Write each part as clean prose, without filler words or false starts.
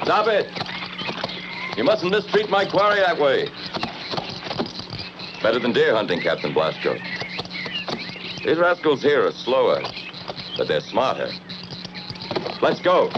Stop it! You mustn't mistreat my quarry that way. Better than deer hunting, Captain Blasco. These rascals here are slower, but they're smarter. Let's go.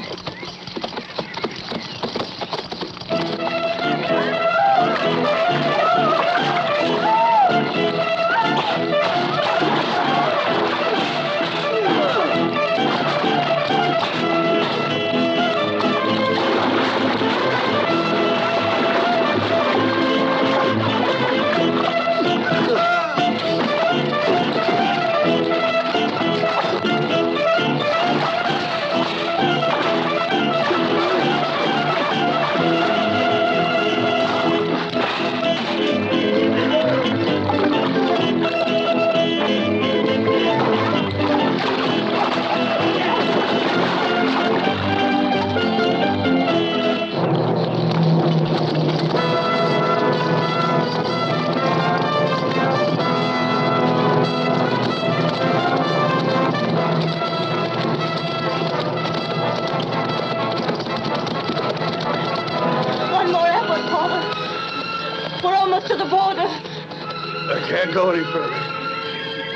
To the border. I can't go any further.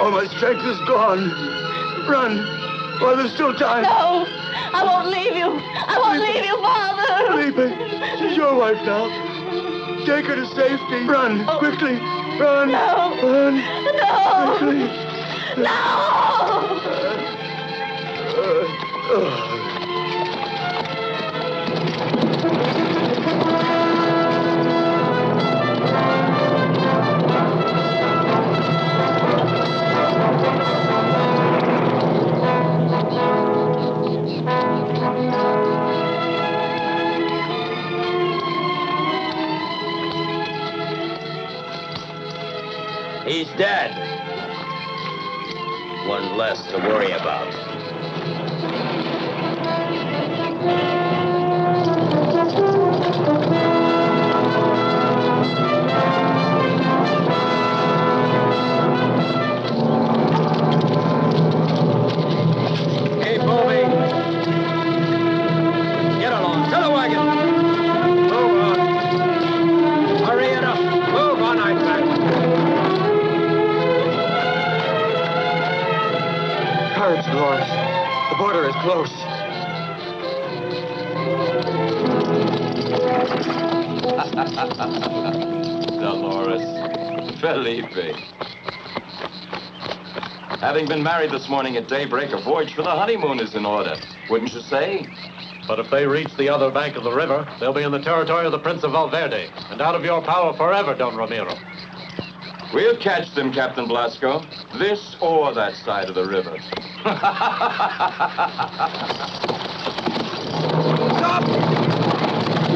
All my strength is gone. Run while there's still time. No, I won't leave you. I won't leave you, Father. Felipe, she's your wife now. Take her to safety. Run, quickly. Run. No. Run. No. Quickly. No. He's dead. One less to worry about. Keep moving. Get along. To the wagon. Move on. Hurry it up. Move on, I said. Courage, Dolores. The border is close. Dolores. Felipe. Having been married this morning at daybreak, a voyage for the honeymoon is in order. Wouldn't you say? But if they reach the other bank of the river, they'll be in the territory of the Prince of Valverde, and out of your power forever, Don Ramiro. We'll catch them, Captain Blasco. This or that side of the river. Stop!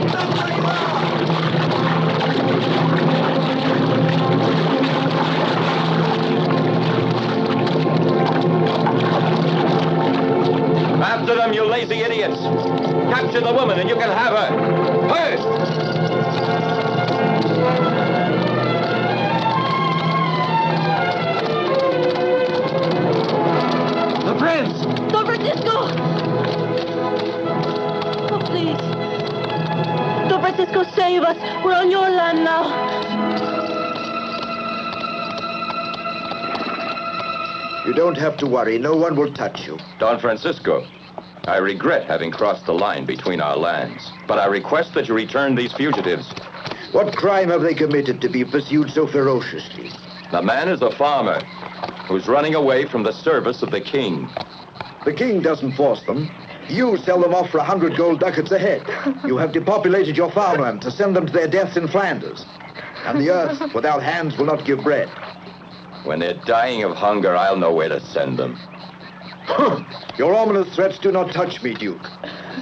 Stop where you are! After them, you lazy idiots. Capture the woman and you can have her. First! The prince! Don Francisco! Oh, please. Don Francisco, save us. We're on your land now. You don't have to worry. No one will touch you. Don Francisco, I regret having crossed the line between our lands, but I request that you return these fugitives. What crime have they committed to be pursued so ferociously? The man is a farmer who's running away from the service of the king. The king doesn't force them. You sell them off for 100 gold ducats a head. You have depopulated your farmland to send them to their deaths in Flanders. And the earth without hands will not give bread. When they're dying of hunger, I'll know where to send them. Your ominous threats do not touch me, Duke.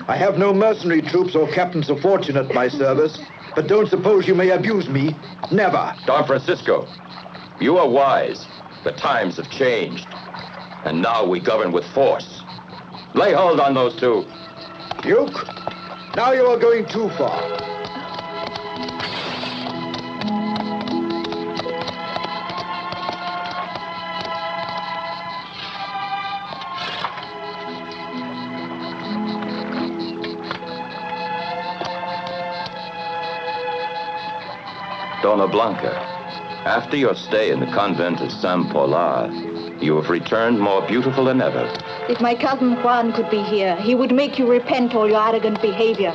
I have no mercenary troops or captains of fortune at my service, but don't suppose you may abuse me. Never. Don Francisco, you are wise. The times have changed. And now we govern with force. Lay hold on those two. Duke, now you are going too far. Donna Blanca, after your stay in the convent of San Polar, you have returned more beautiful than ever. If my cousin Juan could be here, he would make you repent all your arrogant behavior.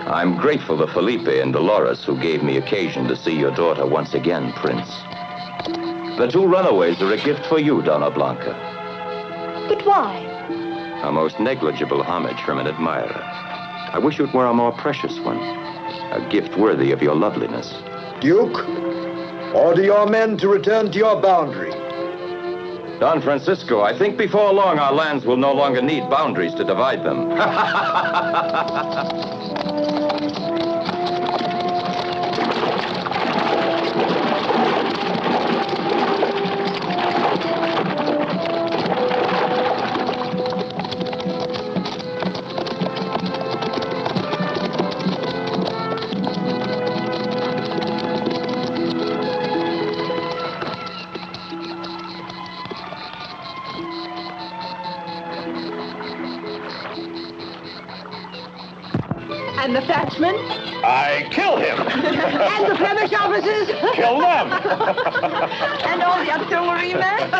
I'm grateful to Felipe and Dolores who gave me occasion to see your daughter once again, Prince. The two runaways are a gift for you, Donna Blanca. But why? A most negligible homage from an admirer. I wish it were a more precious one. A gift worthy of your loveliness. Duke, order your men to return to your boundary. Don Francisco, I think before long our lands will no longer need boundaries to divide them. And the thatchman? I kill him. And the Flemish officers? Kill them. And all the artillery men?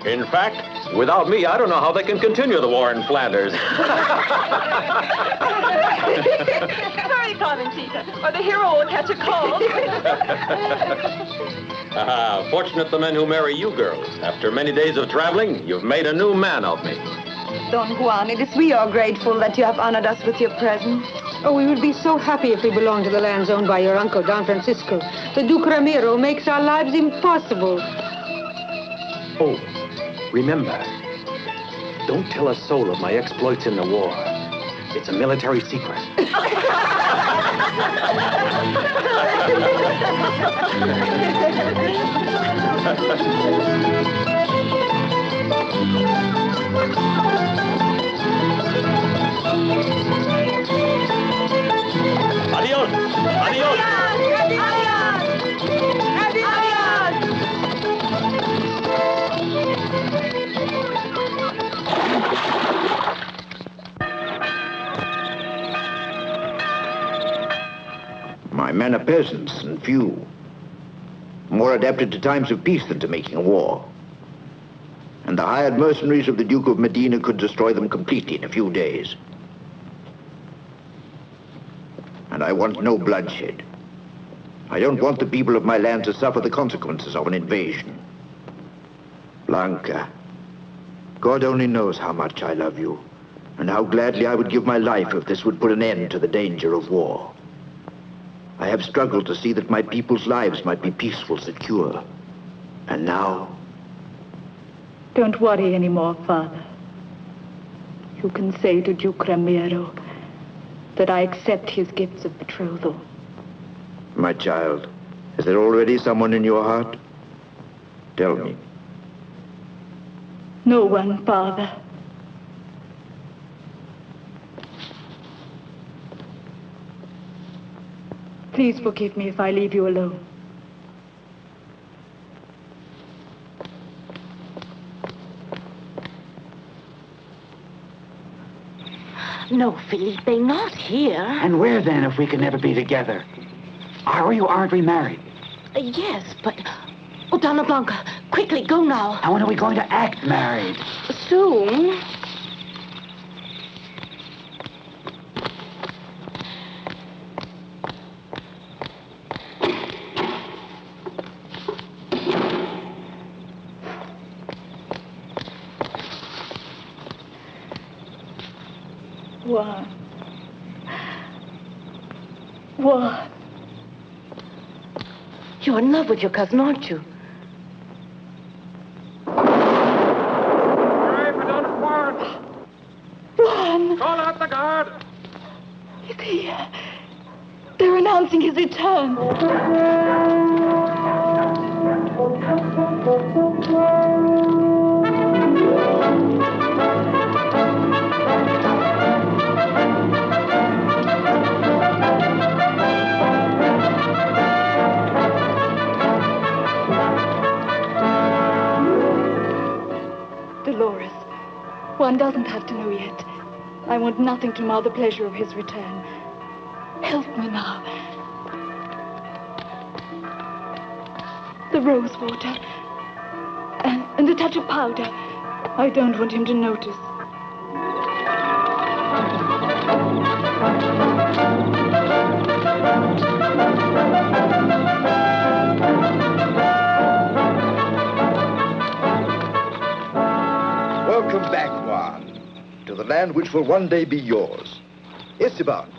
In fact, without me, I don't know how they can continue the war in Flanders. Hurry, Carmencita, or the hero will catch a cold. Fortunate the men who marry you girls. After many days of traveling, you've made a new man of me. Don Juan, it is we are grateful that you have honored us with your presence. Oh, we would be so happy if we belonged to the lands owned by your uncle, Don Francisco. The Duke Ramiro makes our lives impossible. Oh, remember, don't tell a soul of my exploits in the war. It's a military secret. Adios! Adios! My men are peasants and few. More adapted to times of peace than to making war. And the hired mercenaries of the Duke of Medina could destroy them completely in a few days. And I want no bloodshed. I don't want the people of my land to suffer the consequences of an invasion. Blanca, God only knows how much I love you, and how gladly I would give my life if this would put an end to the danger of war. I have struggled to see that my people's lives might be peaceful, secure. And now... Don't worry anymore, Father. You can say to Duke Ramiro that I accept his gifts of betrothal. My child, is there already someone in your heart? Tell me. No one, Father. Please forgive me if I leave you alone. No, Felipe, not here. And where then, if we can never be together? Are we or aren't we married? Yes, but... Oh, Donna Blanca, quickly, go now. And when are we going to act married? Soon. Juan. Juan. You're in love with your cousin, aren't you? Hooray for Don Juan! Juan! Call out the guard! Is he... They're announcing his return. Dolores, one doesn't have to know yet. I want nothing to mar the pleasure of his return. Help me now. The rose water. And a touch of powder. I don't want him to notice. Welcome back, Juan, to the land which will one day be yours. Esteban,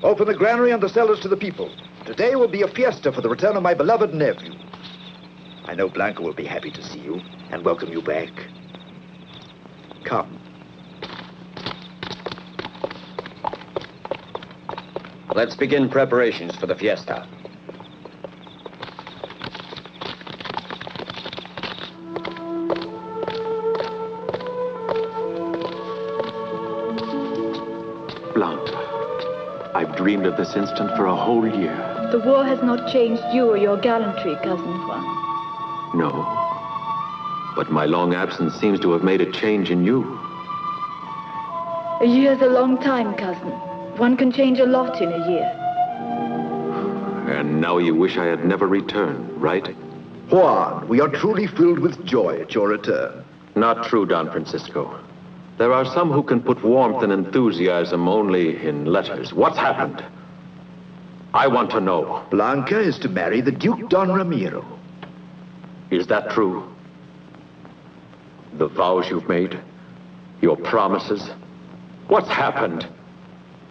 open the granary and the cellars to the people. Today will be a fiesta for the return of my beloved nephew. I know Blanca will be happy to see you and welcome you back. Come. Let's begin preparations for the fiesta. Blanca, I've dreamed of this instant for a whole year. The war has not changed you or your gallantry, Cousin Juan. No. But my long absence seems to have made a change in you. A year's a long time, cousin. One can change a lot in a year. And now you wish I had never returned, right? Juan, we are truly filled with joy at your return. Not true, Don Francisco. There are some who can put warmth and enthusiasm only in letters. What's happened? I want to know. Blanca is to marry the Duke Don Ramiro. Is that true? The vows you've made? Your promises? What's happened?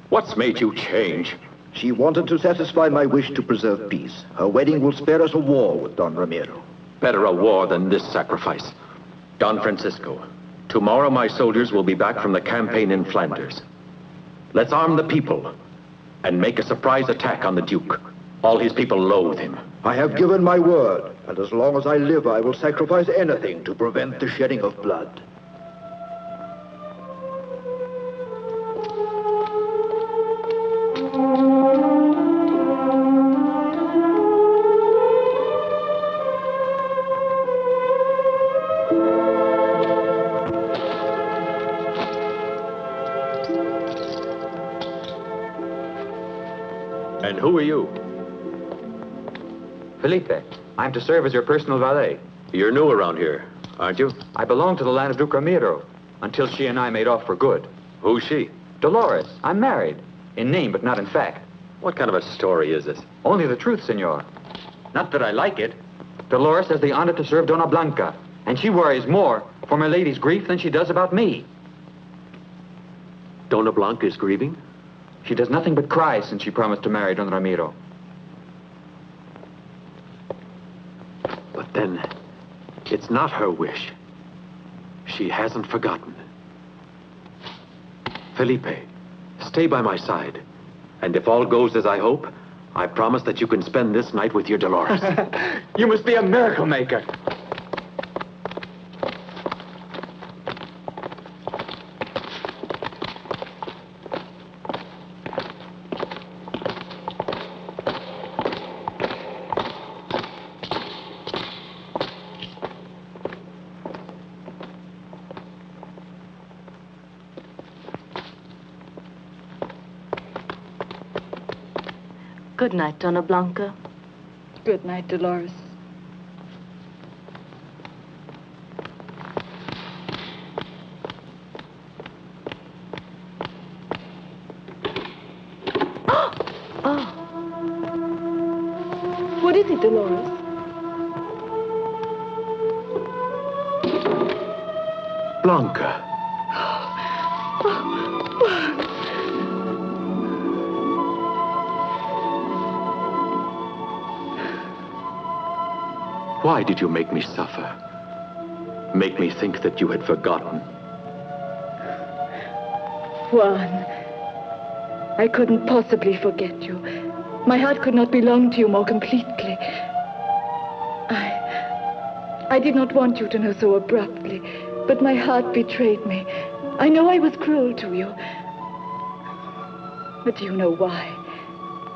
What's made you change? She wanted to satisfy my wish to preserve peace. Her wedding will spare us a war with Don Ramiro. Better a war than this sacrifice. Don Francisco, tomorrow my soldiers will be back from the campaign in Flanders. Let's arm the people and make a surprise attack on the Duke. All his people loathe him. I have given my word, and as long as I live, I will sacrifice anything to prevent the shedding of blood. And who are you? Felipe, I'm to serve as your personal valet. You're new around here, aren't you? I belong to the land of Duke Ramiro, until she and I made off for good. Who's she? Dolores, I'm married. In name, but not in fact. What kind of a story is this? Only the truth, senor. Not that I like it. Dolores has the honor to serve Donna Blanca, and she worries more for my lady's grief than she does about me. Donna Blanca is grieving? She does nothing but cry since she promised to marry Don Ramiro. But then, it's not her wish. She hasn't forgotten. Felipe, stay by my side. And if all goes as I hope, I promise that you can spend this night with your Dolores. You must be a miracle maker. Good night, Donna Blanca. Good night, Dolores. Oh. What is it, Dolores? Blanca. Why did you make me suffer? Make me think that you had forgotten? Juan, I couldn't possibly forget you. My heart could not belong to you more completely. I did not want you to know so abruptly, but my heart betrayed me. I know I was cruel to you. But do you know why?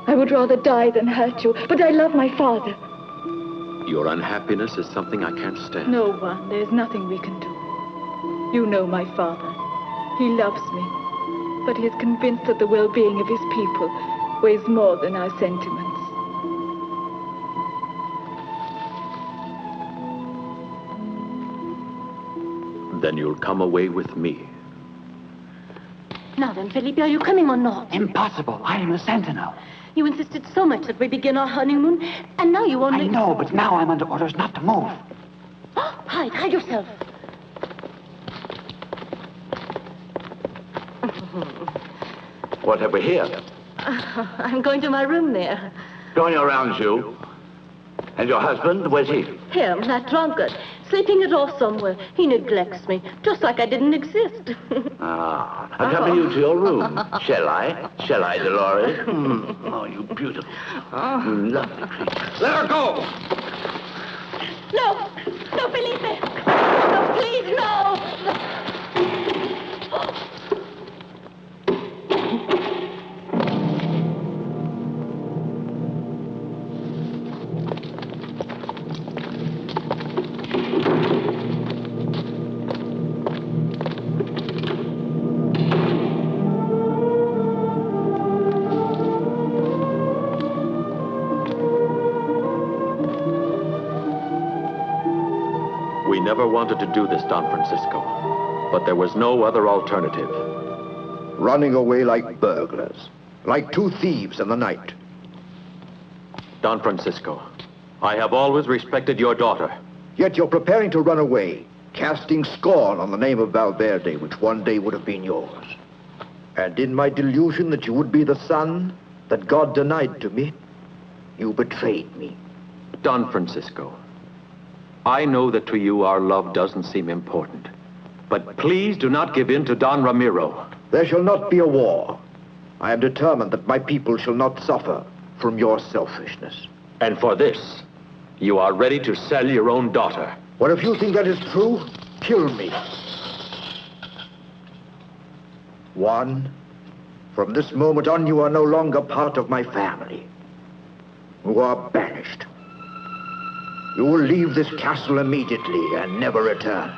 I would rather die than hurt you, but I love my father. Your unhappiness is something I can't stand. No, Juan, there's nothing we can do. You know my father. He loves me, but he is convinced that the well-being of his people weighs more than our sentiments. Then you'll come away with me. Now then, Felipe, are you coming or not? Impossible. I am the sentinel. You insisted so much that we begin our honeymoon, and now you only... I know, but now I'm under orders not to move. Hide yourself. What have we here? I'm going to my room there. Going around you. And your husband, where's he? Him, that drunkard, sleeping it off somewhere. He neglects me, just like I didn't exist. Accompany you to your room. Shall I? Shall I, Dolores? Oh, you beautiful. Lovely creature. Let her go! No! No, Felipe! No, please, no! We never wanted to do this, Don Francisco, but there was no other alternative. Running away like burglars, like two thieves in the night. Don Francisco, I have always respected your daughter. Yet you're preparing to run away, casting scorn on the name of Valverde, which one day would have been yours. And in my delusion that you would be the son that God denied to me, you betrayed me. Don Francisco, I know that to you our love doesn't seem important. But please do not give in to Don Ramiro. There shall not be a war. I am determined that my people shall not suffer from your selfishness. And for this, you are ready to sell your own daughter. Well, if you think that is true, kill me. Juan, from this moment on, you are no longer part of my family. You are banished. You will leave this castle immediately and never return.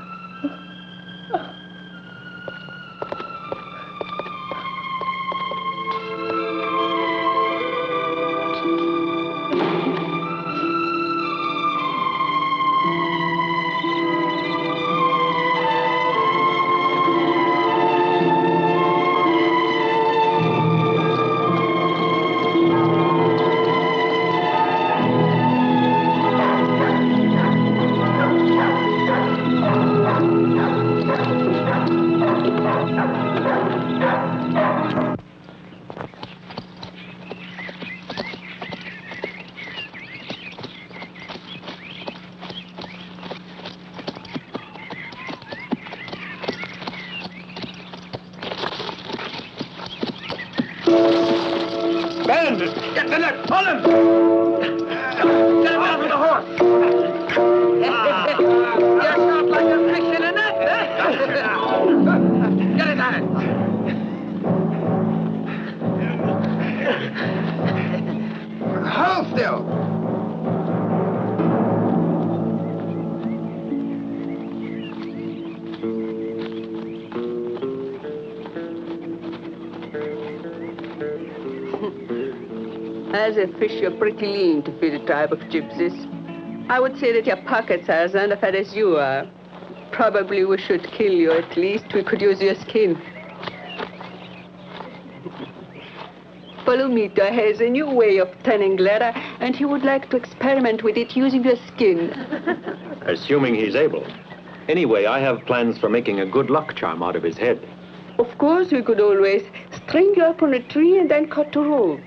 Get the net! Pull him! Get him down from the horse! You're sharp like a fish in a net, eh? Get it at it! Hold still! As a fish, you're pretty lean to feed a tribe of gypsies. I would say that your pockets are as underfed as you are. Probably we should kill you. At least we could use your skin. Palomito has a new way of turning leather, and he would like to experiment with it using your skin. Assuming he's able. Anyway, I have plans for making a good luck charm out of his head. Of course, we could always string you up on a tree and then cut a rope.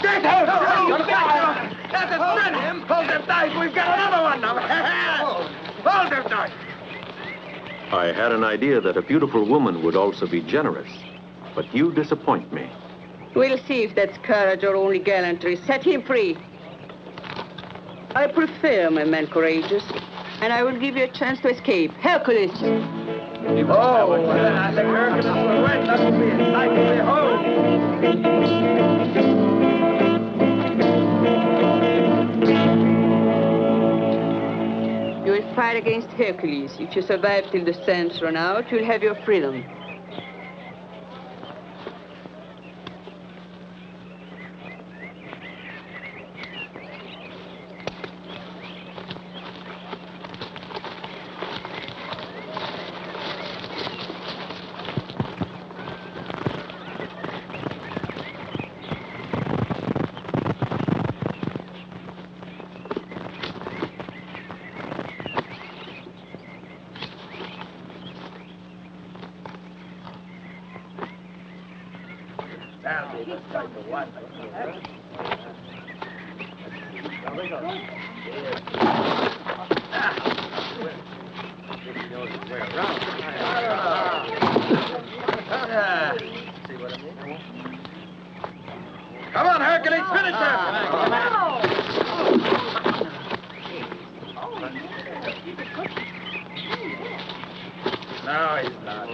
Get out! That's a friend him! Hold him tight! We've got another one now! Hold him tight! I had an idea that a beautiful woman would also be generous, but you disappoint me. We'll see if that's courage or only gallantry. Set him free. I prefer my men courageous, and I will give you a chance to escape. Hercules! I think Hercules will win. That will be a sight to behold. You will fight against Hercules. If you survive till the sands run out, you'll have your freedom. Come on, Hercules, finish him! No, he's not.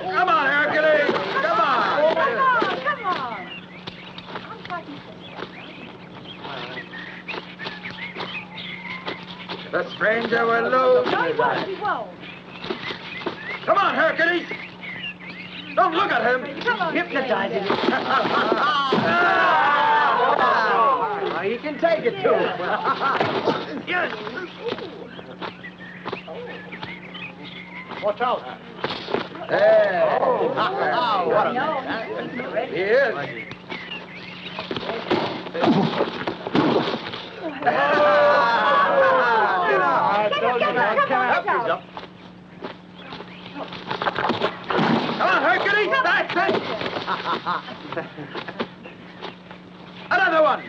Come on, Hercules! Come on! Come on! The stranger will lose. Come on, Hercules! Don't look at him! Hypnotize him. He can take it, too. Yes! Watch out. Hey. Oh, what a man. He is. Come on, Hercules! That's it! Another one!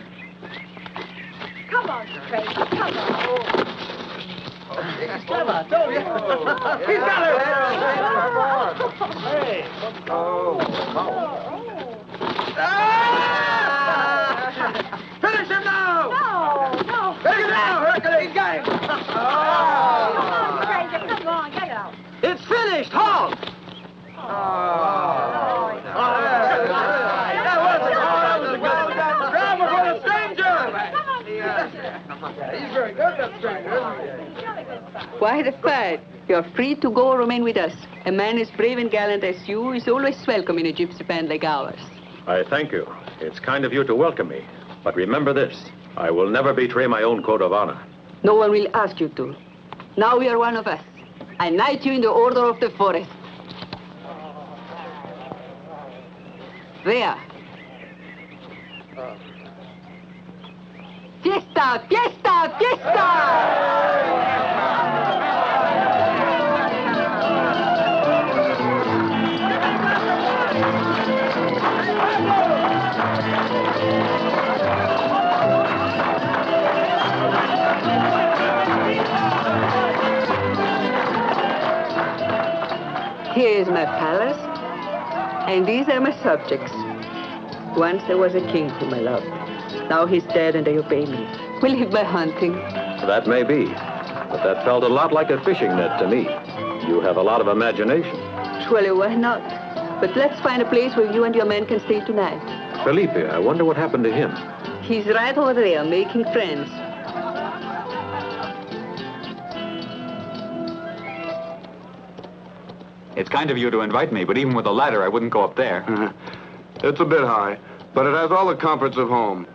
Come on, Craig. Come on. He's clever, told you. He's got her! Hey! Finish him now! No! Finish him now, Hercules! He's got him! Come on, Craig. Come on, get out. It's finished! Halt! That wasn't hard. Grab him for the stranger! He's very good, that stranger. Why the fight? You're free to go or remain with us. A man as brave and gallant as you is always welcome in a gypsy band like ours. I thank you. It's kind of you to welcome me. But remember this, I will never betray my own code of honor. No one will ask you to. Now you are one of us. I knight you in the order of the forest. There. Fiesta! Fiesta! Fiesta! Here is my palace, and these are my subjects. Once there was a king whom I loved. Now he's dead and they obey me. We live by hunting. That may be, but that felt a lot like a fishing net to me. You have a lot of imagination. Surely, why not? But let's find a place where you and your men can stay tonight. Felipe, I wonder what happened to him. He's right over there, making friends. It's kind of you to invite me, but even with a ladder, I wouldn't go up there. It's a bit high, but it has all the comforts of home.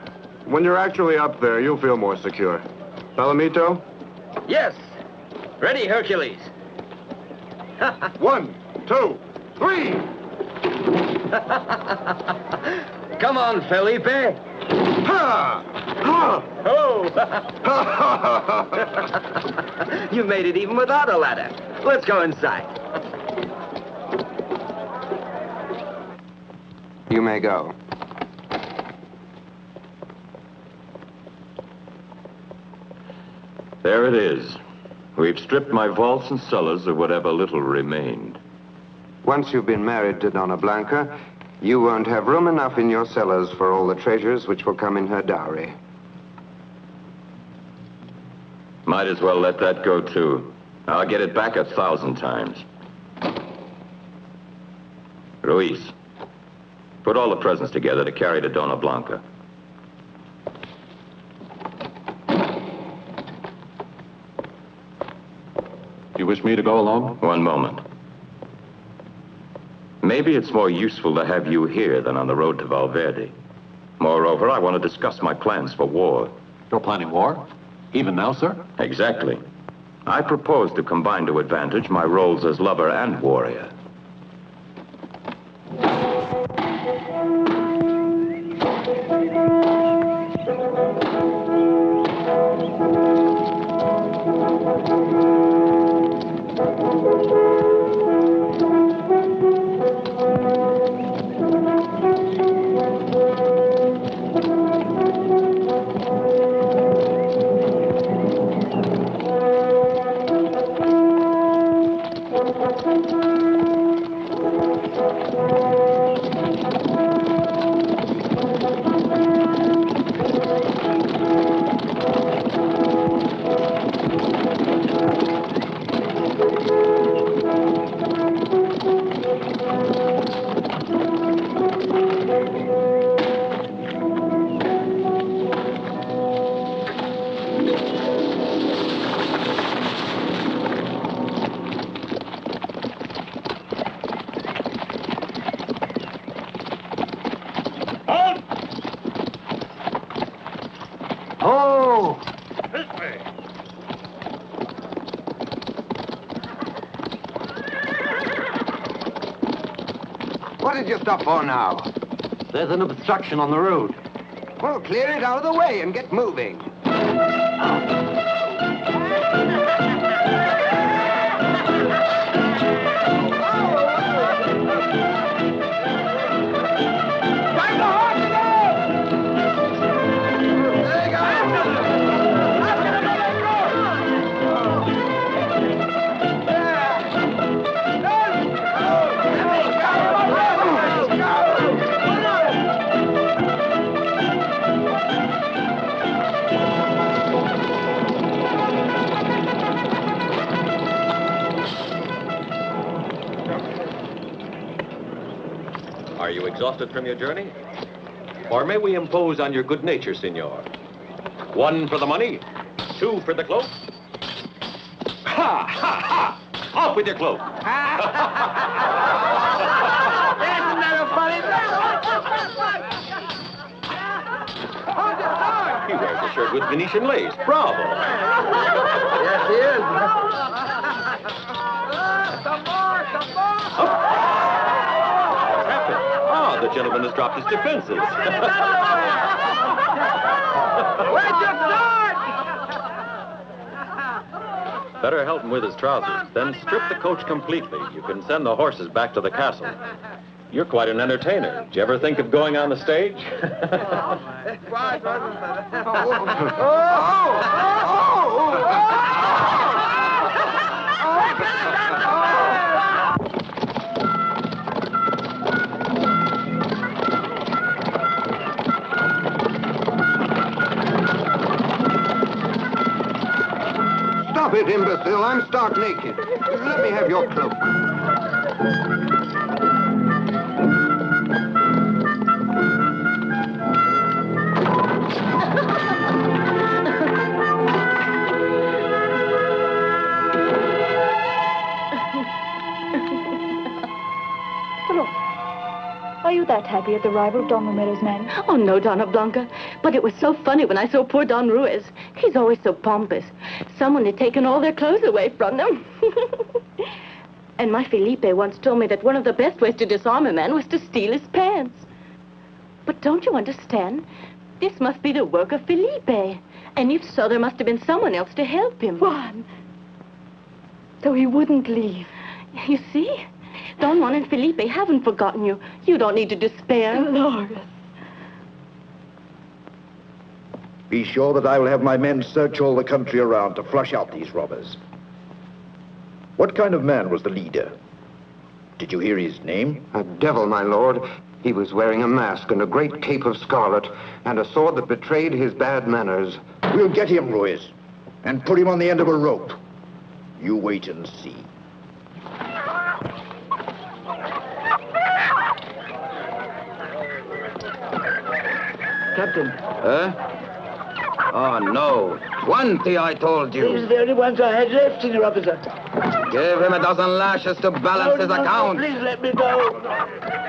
When you're actually up there, you'll feel more secure. Palomito? Yes. Ready, Hercules. 1, 2, 3. Come on, Felipe. Ha! Ha! Oh! You made it even without a ladder. Let's go inside. You may go. There it is. We've stripped my vaults and cellars of whatever little remained. Once you've been married to Donna Blanca, you won't have room enough in your cellars for all the treasures which will come in her dowry. Might as well let that go, too. I'll get it back 1,000 times. Ruiz, put all the presents together to carry to Donna Blanca. You wish me to go along? One moment. Maybe it's more useful to have you here than on the road to Valverde. Moreover, I want to discuss my plans for war. You're planning war? Even now, sir? Exactly. I propose to combine to advantage my roles as lover and warrior. What did you stop for now? There's an obstruction on the road. Well, clear it out of the way and get moving. Are you exhausted from your journey? Or may we impose on your good nature, senor? 1 for the money, 2 for the cloak. Ha, ha, ha! Off with your cloak! Isn't that a funny He wears a shirt with Venetian lace. Bravo! Yes, he is. Some more! The gentleman has dropped his defenses. Where'd you start? Better help him with his trousers, then strip the coach completely. You can send the horses back to the castle. You're quite an entertainer. Did you ever think of going on the stage? Stop it, imbecile. I'm stark naked. Let me have your cloak. happy at the arrival of Don Romero's men? Oh, no, Donna Blanca. But it was so funny when I saw poor Don Ruiz. He's always so pompous. Someone had taken all their clothes away from them. And my Felipe once told me that one of the best ways to disarm a man was to steal his pants. But don't you understand? This must be the work of Felipe. And if so, there must have been someone else to help him. Juan. So he wouldn't leave. You see? Don Juan and Felipe haven't forgotten you. You don't need to despair. Dolores. Be sure that I will have my men search all the country around to flush out these robbers. What kind of man was the leader? Did you hear his name? A devil, my lord. He was wearing a mask and a great cape of scarlet and a sword that betrayed his bad manners. We'll get him, Ruiz, and put him on the end of a rope. You wait and see. Captain. Huh? Oh, no. 20, I told you. These are the only ones I had left, Senior Officer. Give him a dozen lashes to balance his account. Please let me go.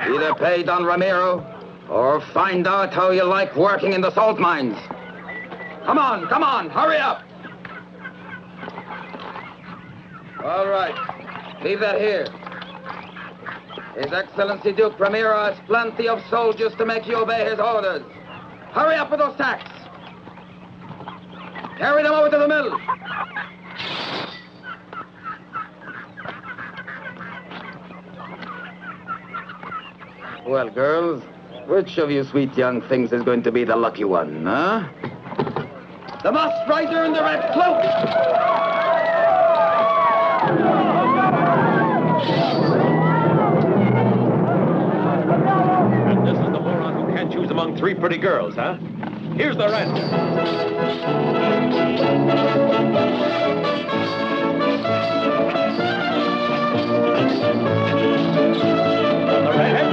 Either pay Don Ramiro or find out how you like working in the salt mines. Come on, hurry up. All right, leave that here. His Excellency Duke Ramiro has plenty of soldiers to make you obey his orders. Hurry up with those sacks. Carry them over to the mill. Well, girls, which of you sweet young things is going to be the lucky one, huh? The masked rider in the red cloak! And this is the moron who can't choose among three pretty girls, huh? Here's the answer. The redhead.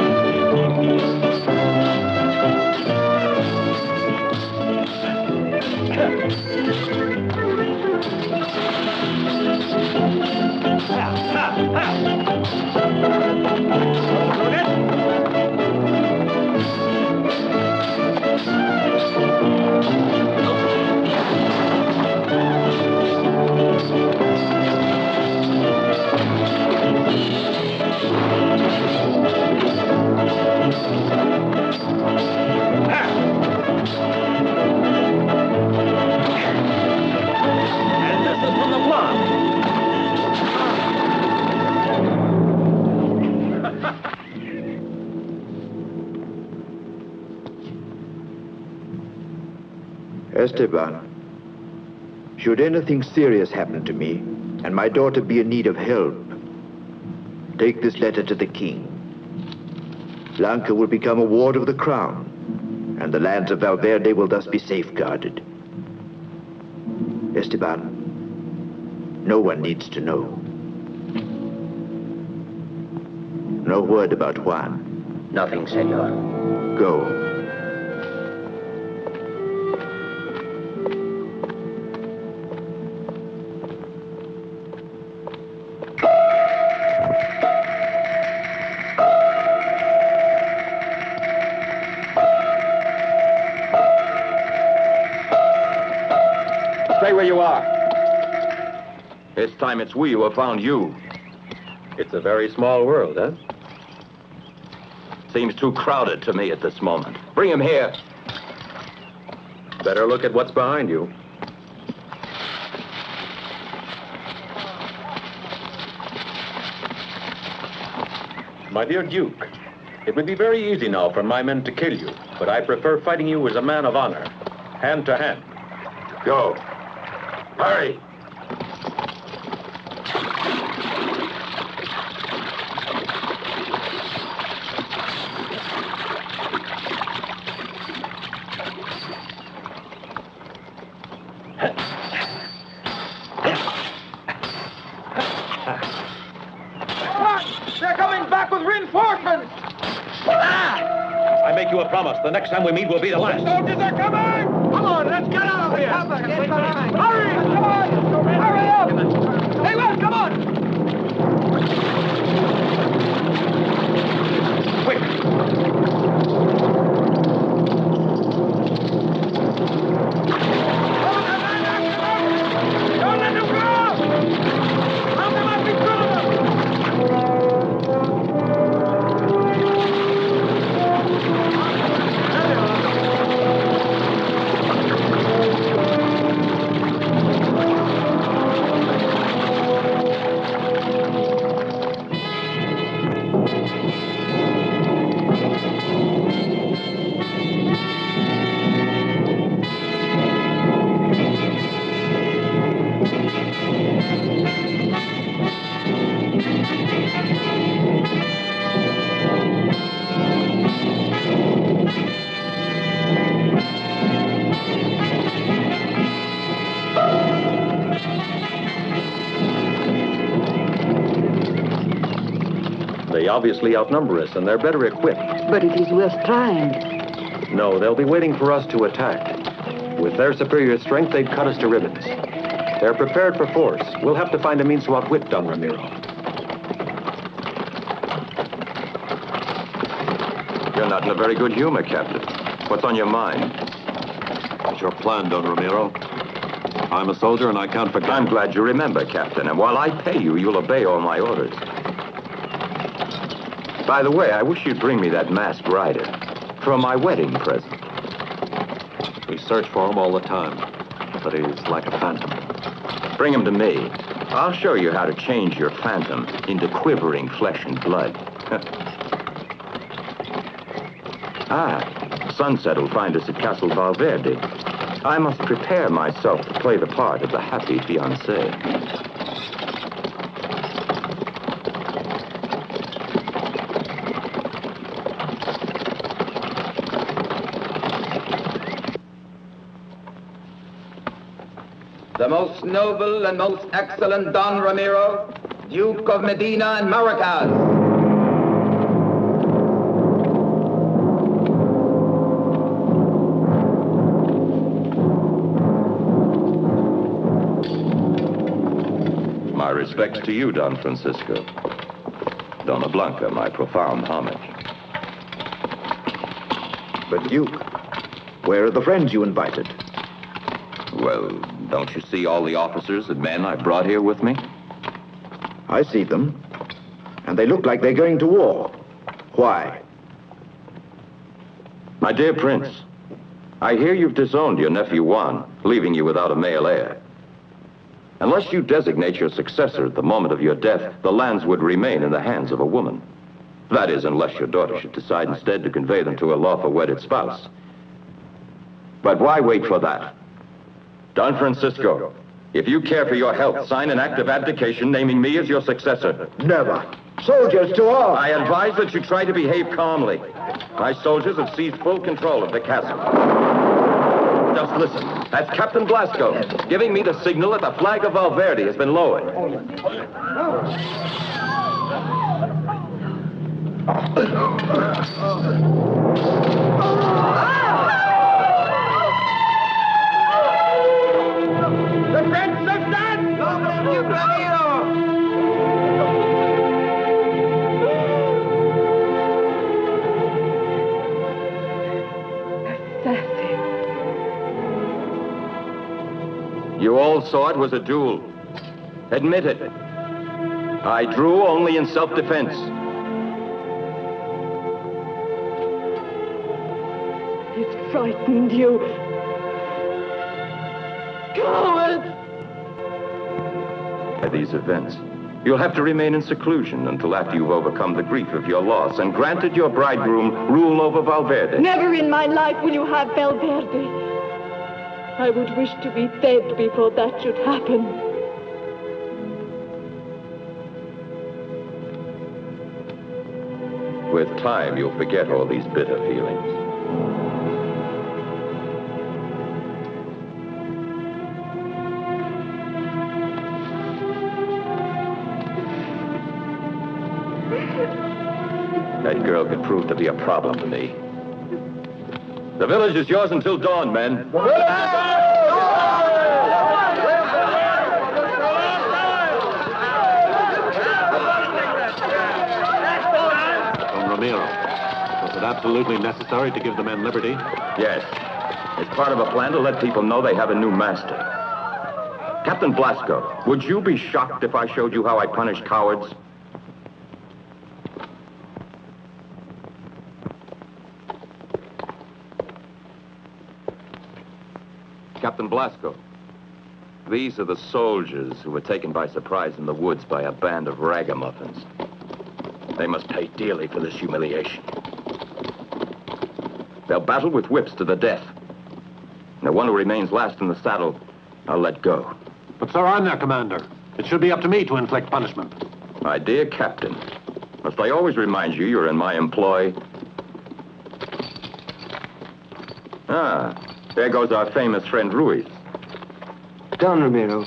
Esteban, should anything serious happen to me, and my daughter be in need of help, take this letter to the king. Blanca will become a ward of the crown, and the lands of Valverde will thus be safeguarded. Esteban, no one needs to know. No word about Juan. Nothing, senor. Go. Stay where you are. This time it's we who have found you. It's a very small world, huh? Seems too crowded to me at this moment. Bring him here. Better look at what's behind you. My dear Duke, it would be very easy now for my men to kill you, but I prefer fighting you as a man of honor, hand to hand. Go. Hurry. They're coming back with reinforcements! I make you a promise. The next time we meet will be the last. Soldiers are coming! Come on, let's get out of here! Hurry! Come on! Hurry up! Hey, well, come on! They obviously outnumber us, and they're better equipped. But it is worth trying. No, they'll be waiting for us to attack. With their superior strength, they'd cut us to ribbons. They're prepared for force. We'll have to find a means to outwit Don Ramiro. You're not in a very good humor, Captain. What's on your mind? What's your plan, Don Ramiro? I'm a soldier, and I can't forget. I'm glad you remember, Captain. And while I pay you, you'll obey all my orders. By the way, I wish you'd bring me that masked rider for my wedding present. We search for him all the time, but he's like a phantom. Bring him to me. I'll show you how to change your phantom into quivering flesh and blood. Sunset will find us at Castle Valverde. I must prepare myself to play the part of the happy fiancé. The most noble and most excellent Don Ramiro, Duke of Medina and Maracas. My respects to you, Don Francisco. Donna Blanca, my profound homage. But Duke, where are the friends you invited? Well, don't you see all the officers and men I brought here with me? I see them, and they look like they're going to war. Why? My dear Prince, I hear you've disowned your nephew Juan, leaving you without a male heir. Unless you designate your successor at the moment of your death, the lands would remain in the hands of a woman. That is, unless your daughter should decide instead to convey them to a lawful wedded spouse. But why wait for that? Don Francisco, if you care for your health, sign an act of abdication naming me as your successor. Never. Soldiers to arms! I advise that you try to behave calmly. My soldiers have seized full control of the castle. Just listen. That's Captain Blasco, giving me the signal that the flag of Valverde has been lowered. The French are done! Long live Ramiro! You all saw it was a duel. Admit it. I drew only in self-defense. It frightened you. Coward! By these events, you'll have to remain in seclusion until after you've overcome the grief of your loss and granted your bridegroom rule over Valverde. Never in my life will you have Valverde. I would wish to be dead before that should happen. With time, you'll forget all these bitter feelings. That girl could prove to be a problem to me. The village is yours until dawn, men. it absolutely necessary to give the men liberty? Yes. It's part of a plan to let people know they have a new master. Captain Blasco, would you be shocked if I showed you how I punish cowards? Captain Blasco, these are the soldiers who were taken by surprise in the woods by a band of ragamuffins. They must pay dearly for this humiliation. They'll battle with whips to the death. The one who remains last in the saddle, I'll let go. But, sir, I'm their commander. It should be up to me to inflict punishment. My dear Captain, must I always remind you you're in my employ? Ah, there goes our famous friend Ruiz. Don Ramiro,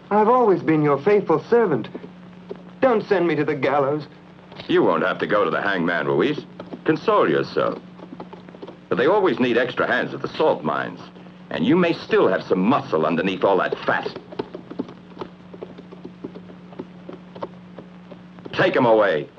I've always been your faithful servant. Don't send me to the gallows. You won't have to go to the hangman, Ruiz. Console yourself. But they always need extra hands at the salt mines. And you may still have some muscle underneath all that fat. Take him away.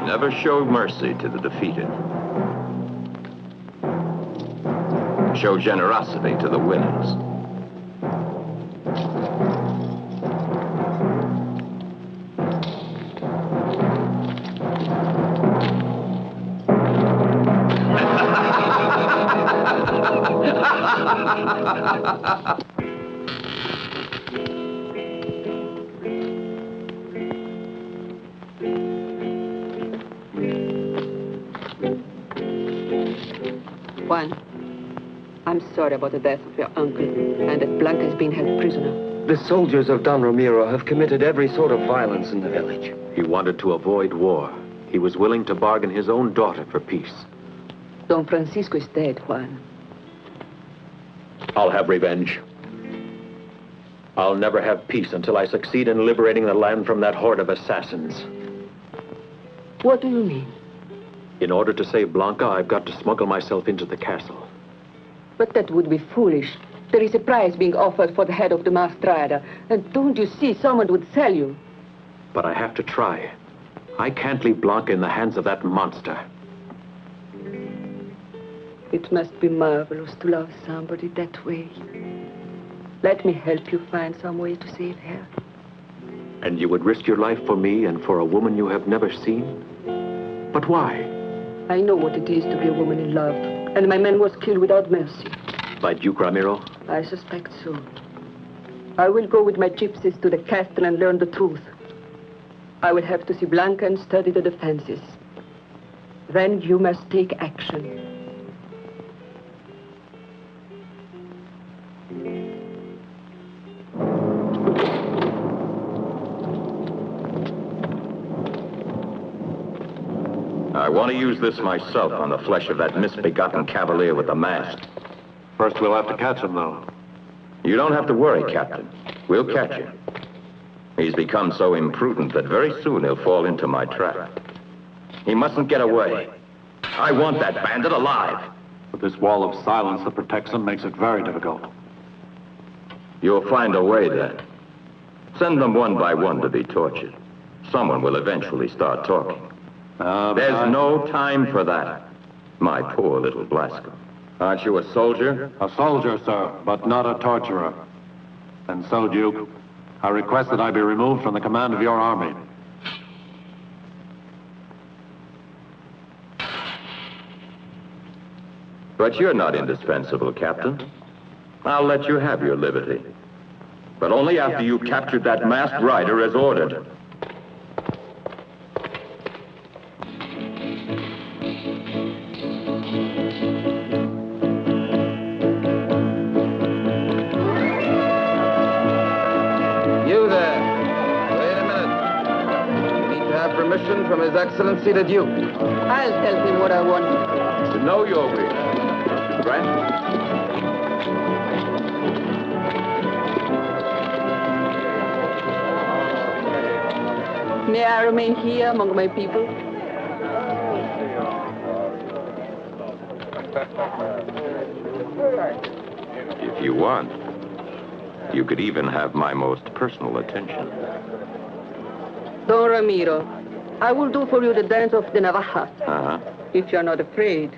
Never show mercy to the defeated. Show generosity to the winners. Juan, I'm sorry about the death of your uncle and that Blanca has been held prisoner. The soldiers of Don Ramiro have committed every sort of violence in the village. He wanted to avoid war. He was willing to bargain his own daughter for peace. Don Francisco is dead, Juan. I'll have revenge. I'll never have peace until I succeed in liberating the land from that horde of assassins. What do you mean? In order to save Blanca, I've got to smuggle myself into the castle. But that would be foolish. There is a prize being offered for the head of the Mastrada. And don't you see, someone would sell you. But I have to try. I can't leave Blanca in the hands of that monster. It must be marvelous to love somebody that way. Let me help you find some way to save her. And you would risk your life for me and for a woman you have never seen? But why? I know what it is to be a woman in love. And my man was killed without mercy. By Duke Ramiro? I suspect so. I will go with my gypsies to the castle and learn the truth. I will have to see Blanca and study the defenses. Then you must take action. I want to use this myself on the flesh of that misbegotten cavalier with the mask. First, we'll have to catch him, though. You don't have to worry, Captain. We'll catch him. He's become so imprudent that very soon he'll fall into my trap. He mustn't get away. I want that bandit alive. But this wall of silence that protects him makes it very difficult. You'll find a way, then. Send them one by one to be tortured. Someone will eventually start talking. There's no time for that, my poor little Blasco. Aren't you a soldier? A soldier, sir, but not a torturer. And so, Duke, I request that I be removed from the command of your army. But you're not indispensable, Captain. I'll let you have your liberty. But only after you've captured that masked rider as ordered. Permission from His Excellency the Duke. I'll tell him what I want. To know your wish. Grant? May I remain here among my people? If you want, you could even have my most personal attention. Don Ramiro, I will do for you the dance of the Navajas. If you're not afraid.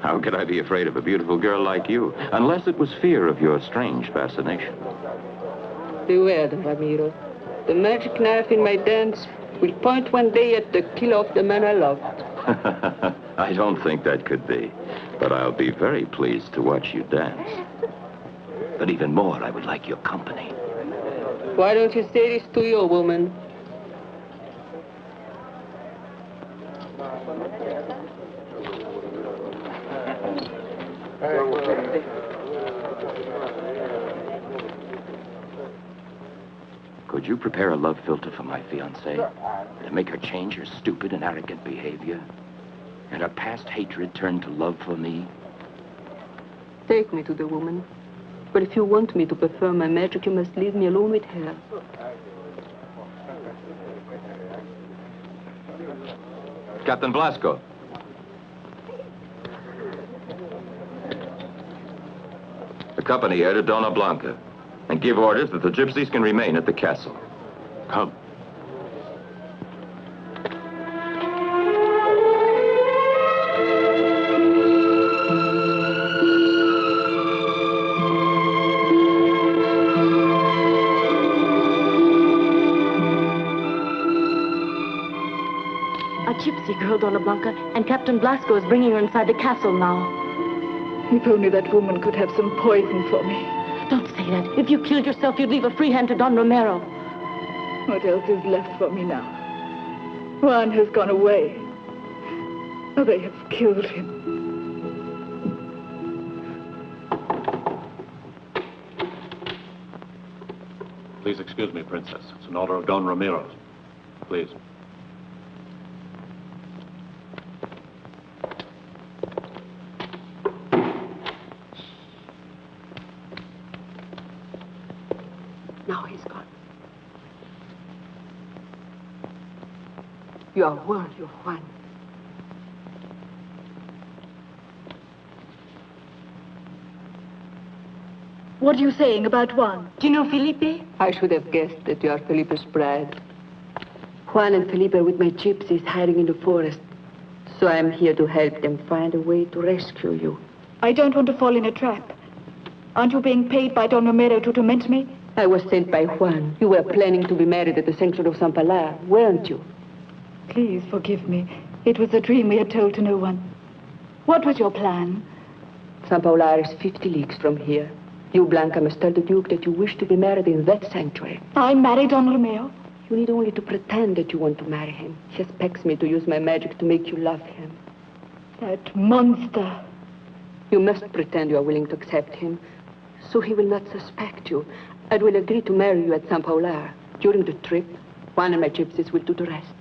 How could I be afraid of a beautiful girl like you? Unless it was fear of your strange fascination. Beware, Don Ramiro. The magic knife in my dance will point one day at the killer of the man I loved. I don't think that could be. But I'll be very pleased to watch you dance. But even more, I would like your company. Why don't you say this to your woman? Could you prepare a love filter for my fiancée? To make her change her stupid and arrogant behavior? And her past hatred turn to love for me? Take me to the woman. But if you want me to perform my magic, you must leave me alone with her. Captain Blasco. Accompany her to Donna Blanca and give orders that the gypsies can remain at the castle. Come. Gypsy girl, Donna Blanca, and Captain Blasco is bringing her inside the castle now. If only that woman could have some poison for me. Don't say that. If you killed yourself, you'd leave a free hand to Don Romero. What else is left for me now? Juan has gone away. Oh, they have killed him. Please excuse me, Princess. It's an order of Don Ramirez. Please. Now he's gone. You are worthy of Juan. What are you saying about Juan? Do you know Felipe? I should have guessed that you are Felipe's bride. Juan and Felipe are with my gypsies hiding in the forest. So I am here to help them find a way to rescue you. I don't want to fall in a trap. Aren't you being paid by Don Romero to torment me? I was sent by Juan. You were planning to be married at the sanctuary of San Pilar, weren't you? Please forgive me. It was a dream we had told to no one. What was your plan? San Pilar is 50 leagues from here. You, Blanca, must tell the Duke that you wish to be married in that sanctuary. I married Don Romero? You need only to pretend that you want to marry him. He expects me to use my magic to make you love him. That monster. You must pretend you are willing to accept him, so he will not suspect you. I will agree to marry you at San Pilar. During the trip, Juan and my gypsies will do the rest.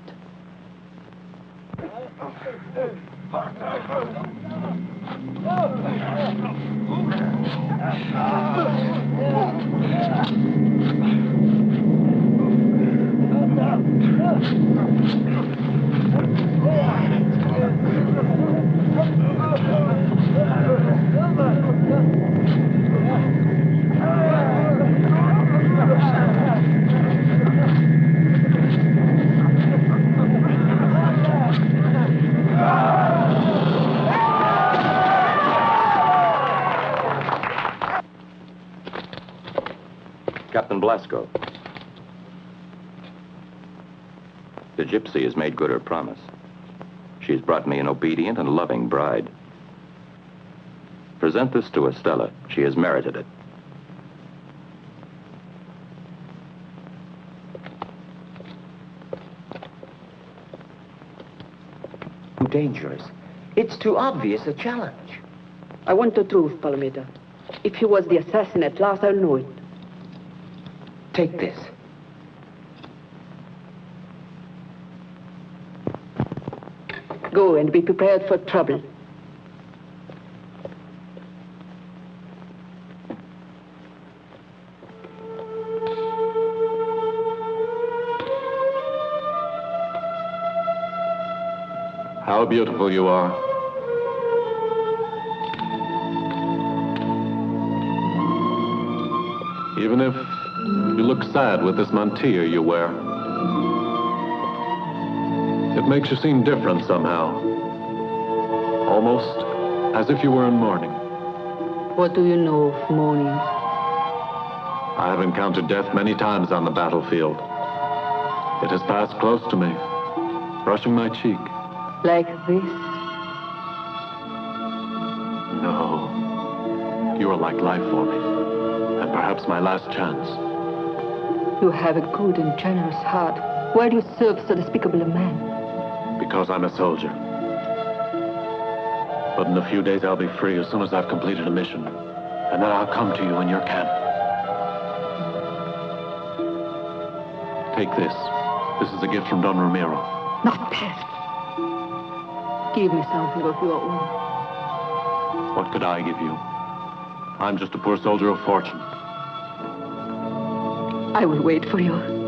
Captain Blasco. The Gypsy has made good her promise. She's brought me an obedient and loving bride. Present this to Estella. She has merited it. Too dangerous. It's too obvious a challenge. I want the truth, Palmita. If he was the assassin at last, I'll know it. Take this. Go and be prepared for trouble. How beautiful you are. Even if you look sad with this mantilla you wear, it makes you seem different somehow. Almost as if you were in mourning. What do you know of mourning? I have encountered death many times on the battlefield. It has passed close to me, brushing my cheek. Like this? No. You are like life for me, and perhaps my last chance. You have a good and generous heart. Why do you serve so despicable a man? Because I'm a soldier. But in a few days I'll be free as soon as I've completed a mission. And then I'll come to you in your camp. Take this. This is a gift from Don Ramiro. Not pest. Give me something of your own. What could I give you? I'm just a poor soldier of fortune. I will wait for you.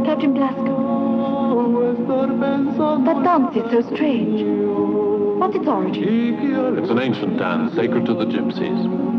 Captain Blasco. That dance is so strange. What's its origin? It's an ancient dance, sacred to the Gypsies.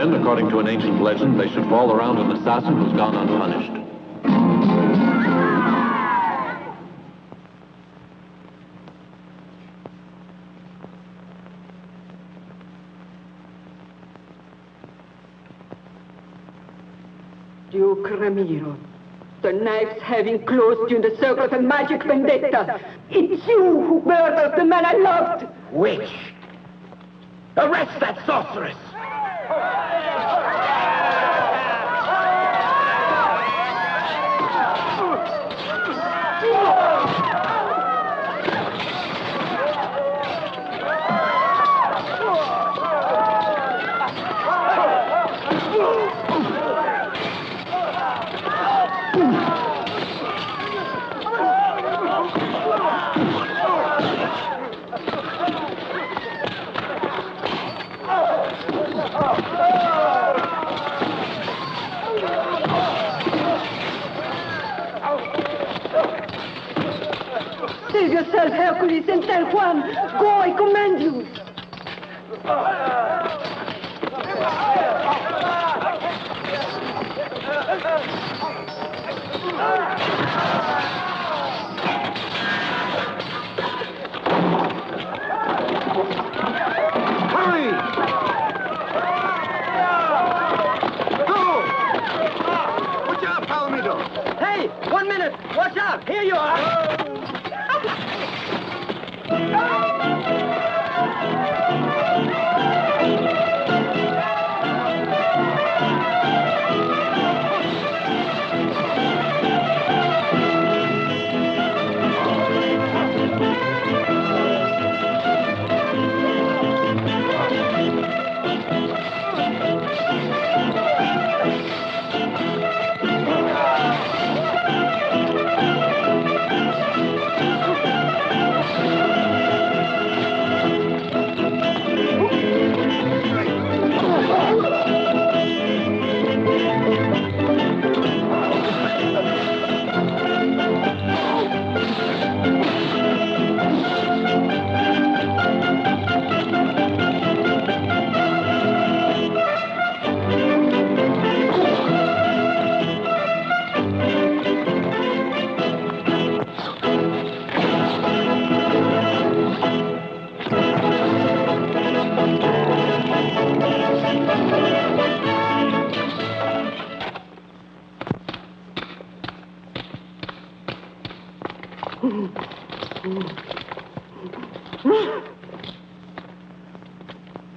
end, according to an ancient legend, they should fall around an assassin who's gone unpunished. Duke Ramiro, the knives have enclosed you in the circle of a magic vendetta. It's you who murdered the man I loved. Witch! Arrest that sorceress! Save yourself, Hercules, and Don Juan. Go, I command you. Hurry! Go! Watch out, Palomito! Hey, 1 minute! Watch out! Here you are!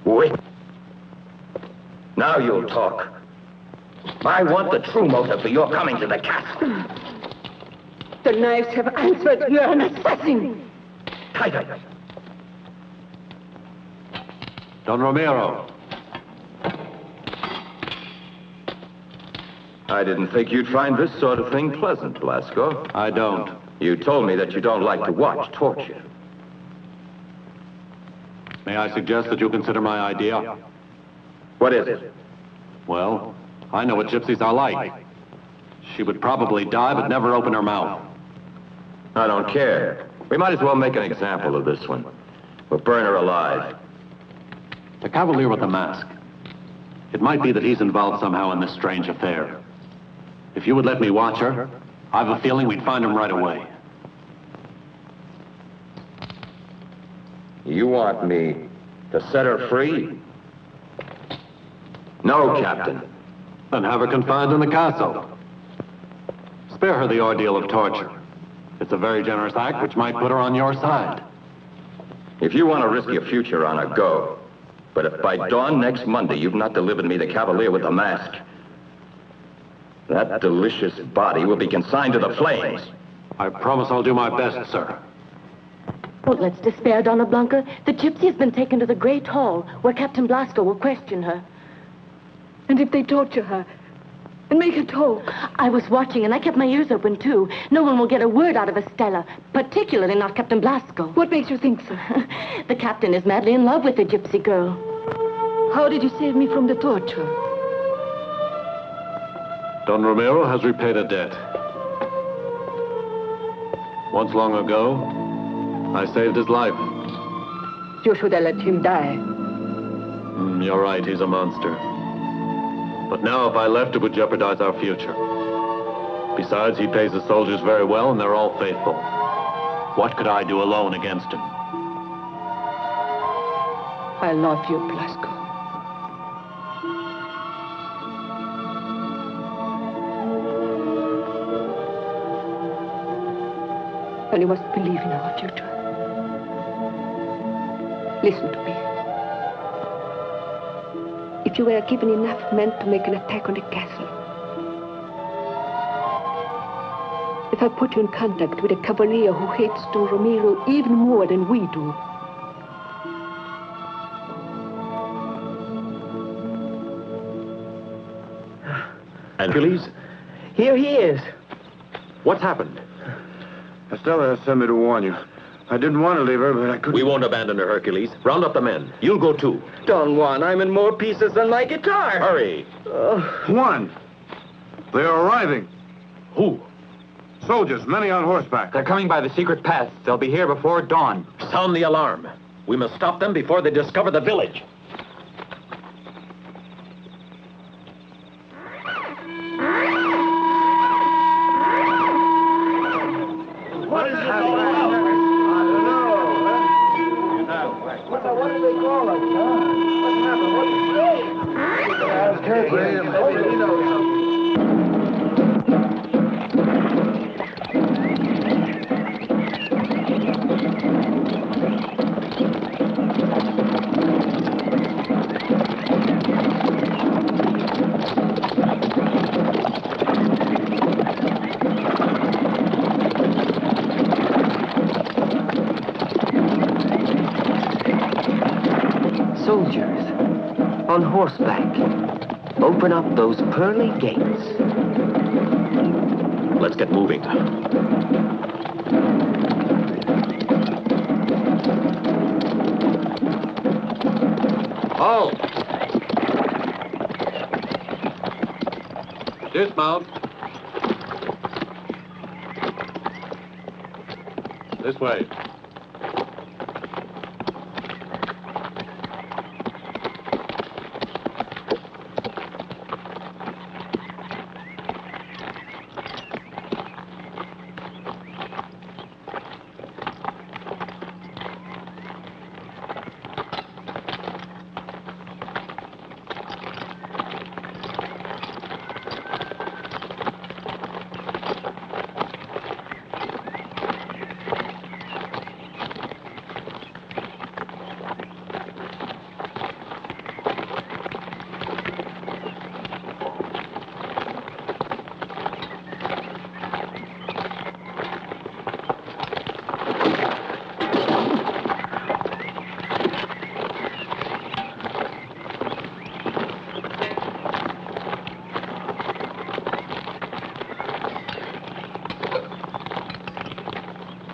Wait. Now you'll talk. I want the true motive for your coming to the castle. The knives have answered. You're an assassin. Tighter. Don Ramiro. I didn't think you'd find this sort of thing pleasant, Blasco. I don't. You told me that you don't like to watch torture. May I suggest that you consider my idea? What is it? Well, I know what gypsies are like. She would probably die, but never open her mouth. I don't care. We might as well make an example of this one. We'll burn her alive. The cavalier with the mask. It might be that he's involved somehow in this strange affair. If you would let me watch her, I have a feeling we'd find him right away. You want me to set her free? No, Captain. Then have her confined in the castle. Spare her the ordeal of torture. It's a very generous act which might put her on your side. If you want to risk your future on her, go. But if by dawn next Monday you've not delivered me the cavalier with the mask, that delicious body will be consigned to the flames. I promise I'll do my best, sir. Don't let's despair, Donna Blanca. The gypsy has been taken to the Great Hall, where Captain Blasco will question her. And if they torture her and make her talk? I was watching, and I kept my ears open, too. No one will get a word out of Estella, particularly not Captain Blasco. What makes you think so? The captain is madly in love with the gypsy girl. How did you save me from the torture? Don Ramiro has repaid a debt. Once long ago, I saved his life. You should have let him die. You're right, he's a monster. But now if I left, it would jeopardize our future. Besides, he pays his soldiers very well, and they're all faithful. What could I do alone against him? I love you, Blasco. And you must believe in our future. Listen to me. If you were given enough men to make an attack on the castle, if I put you in contact with a cavalier who hates Don Ramiro even more than we do, Hercules? Here he is. What's happened? Estella has sent me to warn you. I didn't want to leave her, but I couldn't. We won't abandon her, Hercules. Round up the men. You'll go too. Don Juan, I'm in more pieces than my guitar. Hurry. Juan! They are arriving. Who? Soldiers, many on horseback. They're coming by the secret path. They'll be here before dawn. Sound the alarm. We must stop them before they discover the village. What is it? What do they call us, huh? What happened? What did you say? Ask Hercules. Maybe he knows something. Soldiers, on horseback, open up those pearly gates. Let's get moving. Halt! Dismount. This way.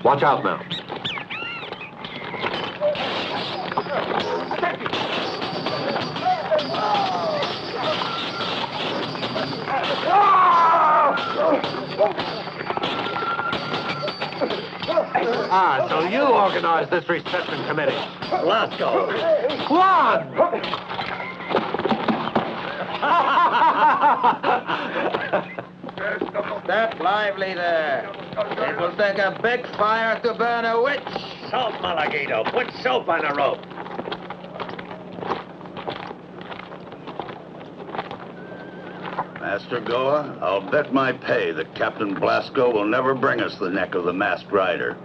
Watch out now. Ah, so you organized this reception committee. Blasco. Juan! Step lively there. It will take a big fire to burn a witch. Soap, Malaguito. Put soap on a rope. Master Goa, I'll bet my pay that Captain Blasco will never bring us the neck of the masked rider.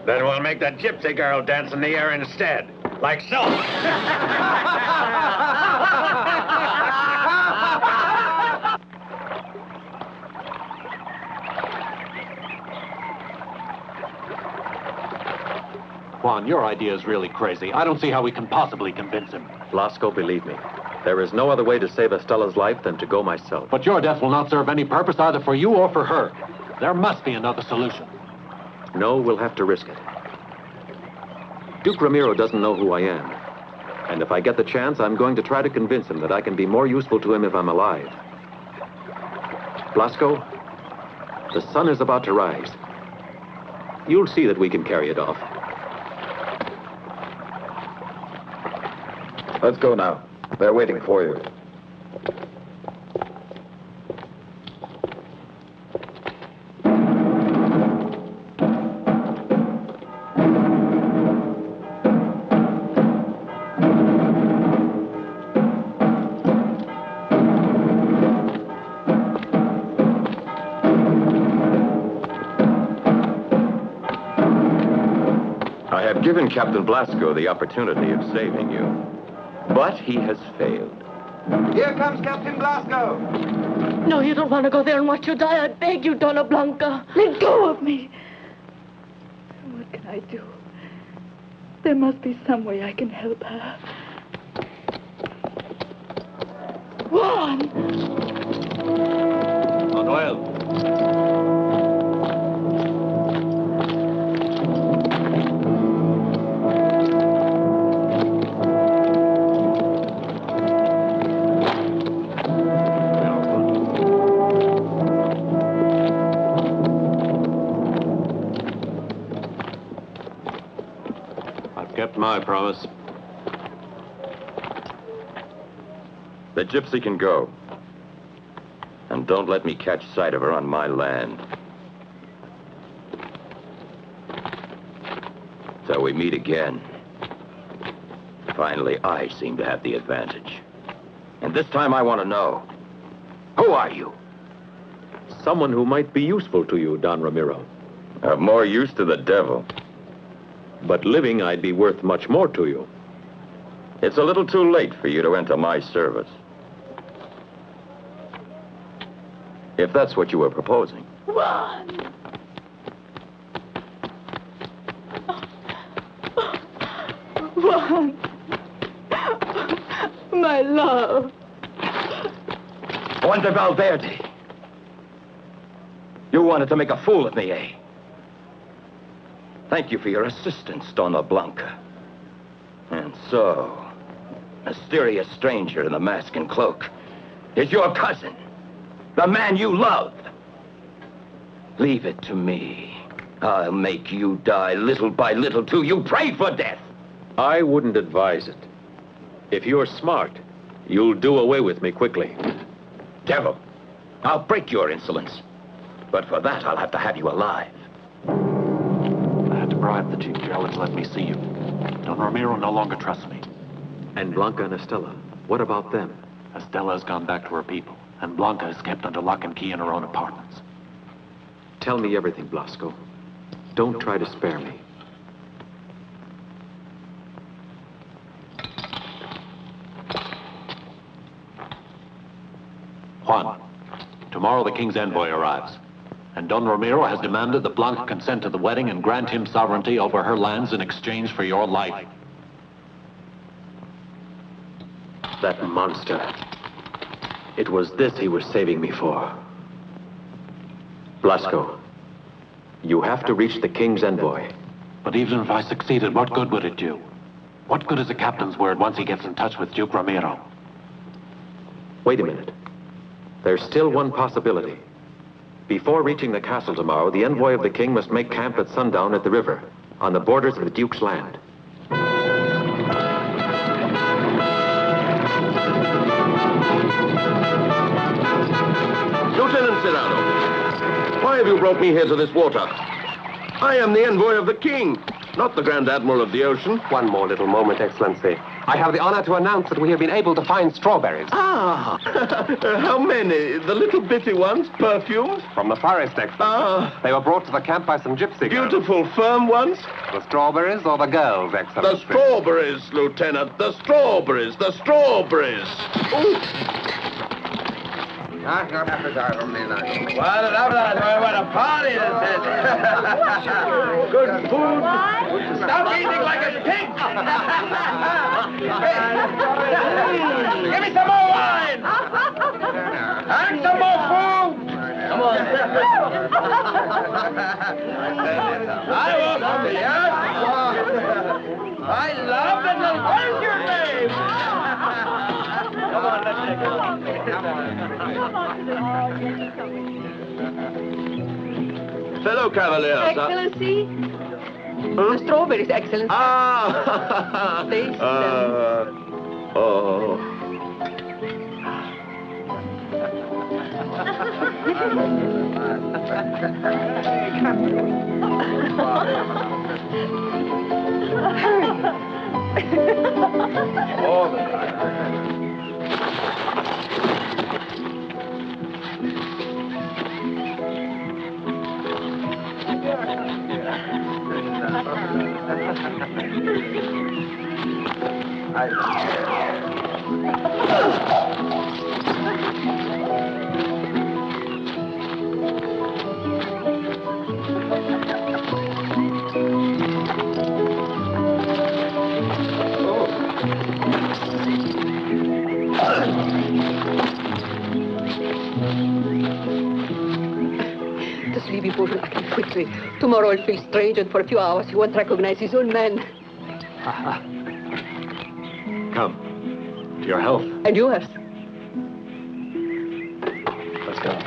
Then we'll make the gypsy girl dance in the air instead. Like so. Juan, your idea is really crazy. I don't see how we can possibly convince him. Blasco, believe me. There is no other way to save Estella's life than to go myself. But your death will not serve any purpose either for you or for her. There must be another solution. No, we'll have to risk it. Duke Ramiro doesn't know who I am. And if I get the chance, I'm going to try to convince him that I can be more useful to him if I'm alive. Blasco, the sun is about to rise. You'll see that we can carry it off. Let's go now. They're waiting for you. I've given Captain Blasco the opportunity of saving you, but he has failed. Here comes Captain Blasco. No, you don't want to go there and watch you die. I beg you, Donna Blanca. Let go of me. What can I do? There must be some way I can help her. Juan! Manuel. Kept my promise. The Gypsy can go. And don't let me catch sight of her on my land. So we meet again. Finally, I seem to have the advantage. And this time I want to know, who are you? Someone who might be useful to you, Don Ramiro. Of more use to the devil. But living, I'd be worth much more to you. It's a little too late for you to enter my service. If that's what you were proposing. Juan! Juan! My love! Juan de Valverde! You wanted to make a fool of me, eh? Thank you for your assistance, Donna Blanca. And so, mysterious stranger in the mask and cloak is your cousin, the man you loved. Leave it to me. I'll make you die little by little too. You prayed for death. I wouldn't advise it. If you're smart, you'll do away with me quickly. Devil, I'll break your insolence. But for that, I'll have to have you alive. Bribe the chief jailor to let me see you. Don Ramiro no longer trusts me. And Blanca and Estella, what about them? Estella has gone back to her people, and Blanca is kept under lock and key in her own apartments. Tell me everything, Blasco. Don't try to spare me. Juan, tomorrow the king's envoy arrives. And Don Ramiro has demanded that Blanca consent to the wedding and grant him sovereignty over her lands in exchange for your life. That monster. It was this he was saving me for. Blasco, you have to reach the king's envoy. But even if I succeeded, what good would it do? What good is a captain's word once he gets in touch with Duke Ramiro? Wait a minute. There's still one possibility. Before reaching the castle tomorrow, the envoy of the king must make camp at sundown at the river, on the borders of the Duke's land. Lieutenant Serrano, why have you brought me here to this water? I am the envoy of the king, not the Grand Admiral of the ocean. One more little moment, Excellency. I have the honor to announce that we have been able to find strawberries. Ah, how many? The little bitty ones, perfumed? From the forest, Excellency. Ah. They were brought to the camp by some gypsy girls. Beautiful, firm ones? The strawberries or the girls, Excellency? The strawberries, Lieutenant. The strawberries. The strawberries. Ooh. What a party this is. Good food. Stop eating like a pig. Give me some more wine. And some more food. Come on. I want some of yes. I love it. Where's your name? Come on, let's take it. Fellow cavaliers. Excellency? The strawberries, Excellency. Ah! Taste them. Oh. The sleepy boat will act quickly. Tomorrow he'll feel strange, and for a few hours he won't recognize his own men. Come. To your health. And yours. Let's go.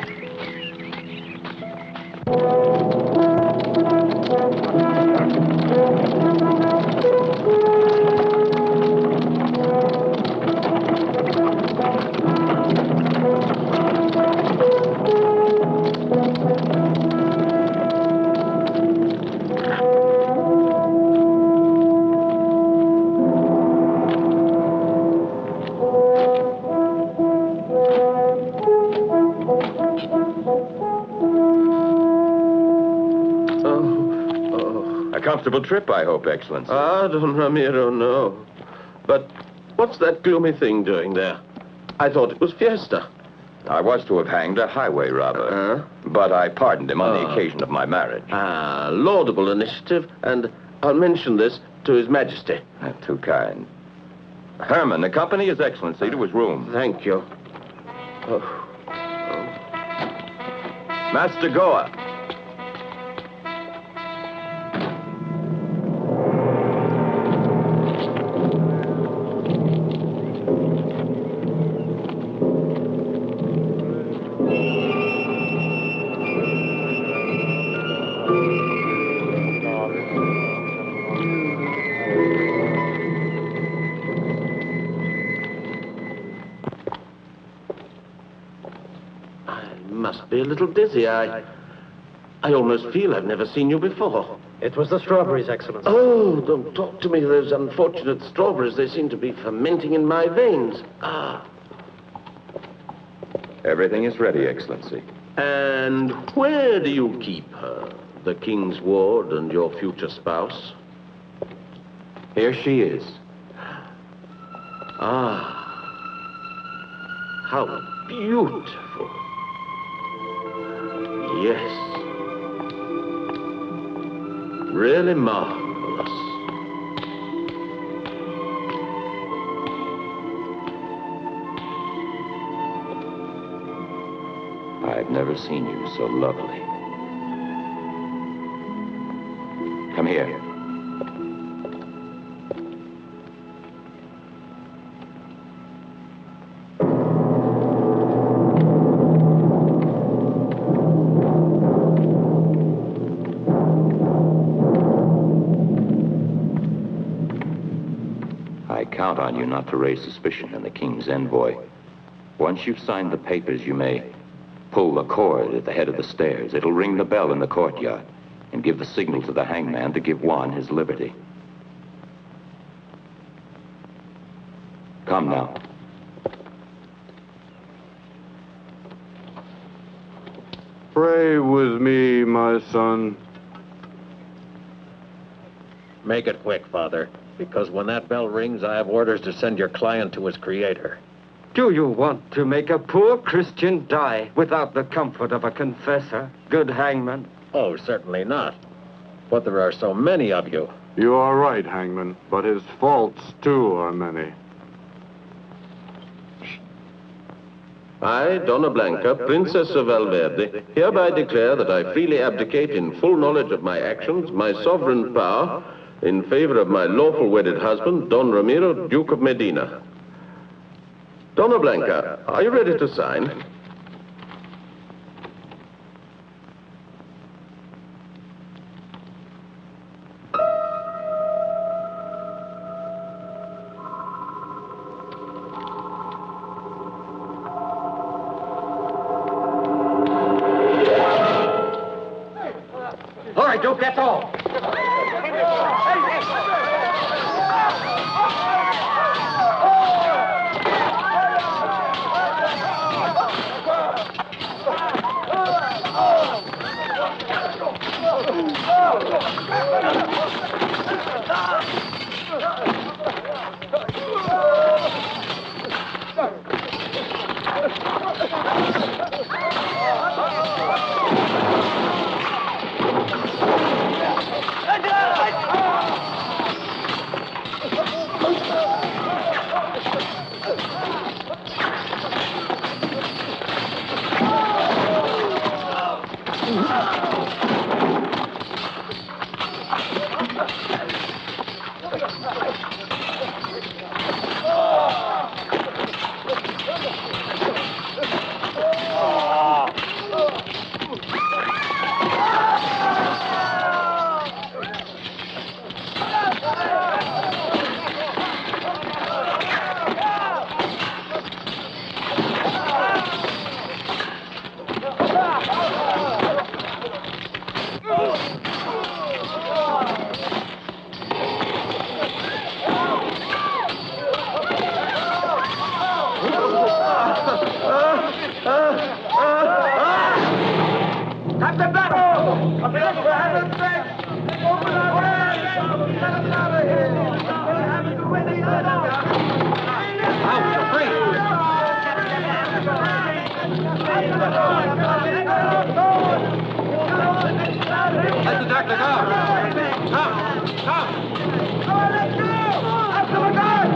Comfortable trip, I hope, Excellency. Ah, Don Ramiro, no. But what's that gloomy thing doing there? I thought it was fiesta. I was to have hanged a highway robber, but I pardoned him on the occasion of my marriage. Ah, laudable initiative, and I'll mention this to His Majesty. Too kind. Herman, accompany His Excellency to his room. Thank you. Master Goa. Must be a little dizzy. I almost feel I've never seen you before. It was the strawberries, Excellency. Oh, don't talk to me of those unfortunate strawberries. They seem to be fermenting in my veins. Ah. Everything is ready, Excellency. And where do you keep her? The king's ward and your future spouse? Here she is. Ah. How beautiful. Yes. Really marvelous. I've never seen you so lovely. Come here. Count on you not to raise suspicion in the king's envoy. Once you've signed the papers, you may pull the cord at the head of the stairs. It'll ring the bell in the courtyard and give the signal to the hangman to give Juan his liberty. Come now. Pray with me, my son. Make it quick, Father. Because when that bell rings, I have orders to send your client to his creator. Do you want to make a poor Christian die without the comfort of a confessor, good hangman? Oh, certainly not. But there are so many of you. You are right, hangman, but his faults, too, are many. I, Donna Blanca, Princess of Valverde, hereby declare that I freely abdicate in full knowledge of my actions, my sovereign power, in favor of my lawful wedded husband, Don Ramiro, Duke of Medina. Donna Blanca, are you ready to sign? All right, Duke, that's all. Captain Blanca! For heaven's sake! Open our way! Get us out of here! We're having to win the other! Out, you're free! Let the doctor go! Come! Come! Let's go! After the guard!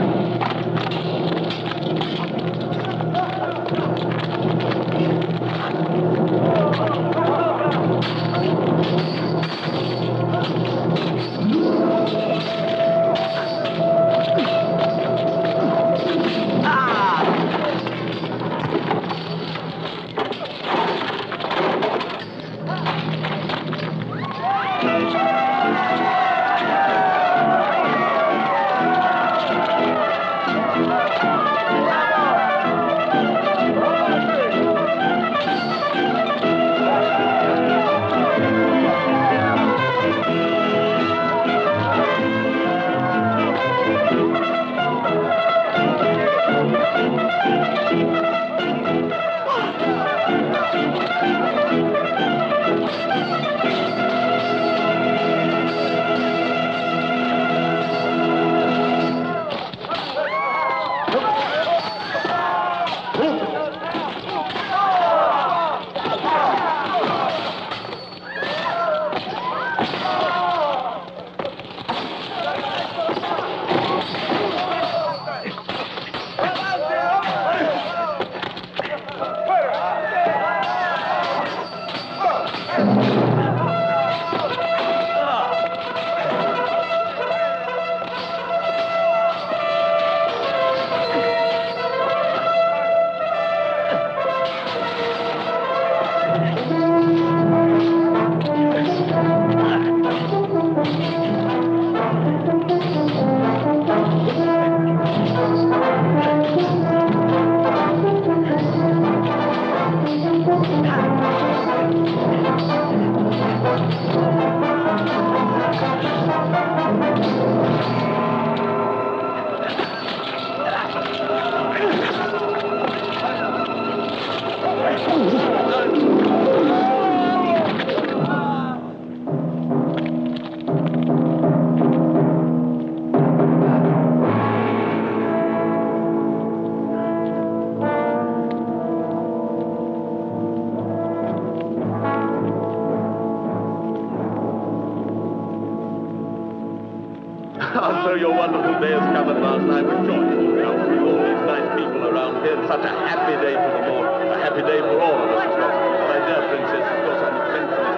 So your wonderful day has come at last. I'm rejoiced now to see all these nice people around here. It's such a happy day for them all. A happy day for all of us, of course. My dear princess, of course, I'm immensely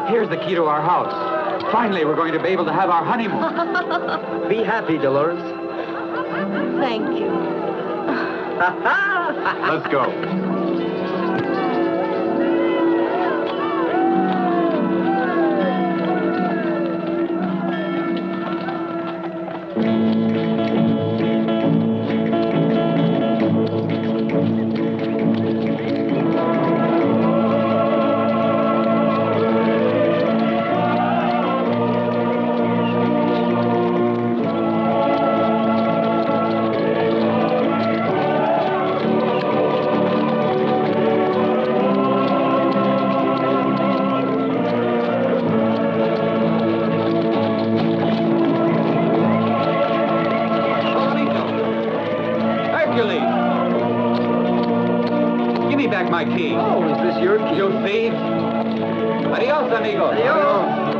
Here's the key to our house. Finally, we're going to be able to have our honeymoon. Be happy, Dolores. Thank you. Let's go. my key. Oh, is this your key? You thieves. Adios, amigos. Adios.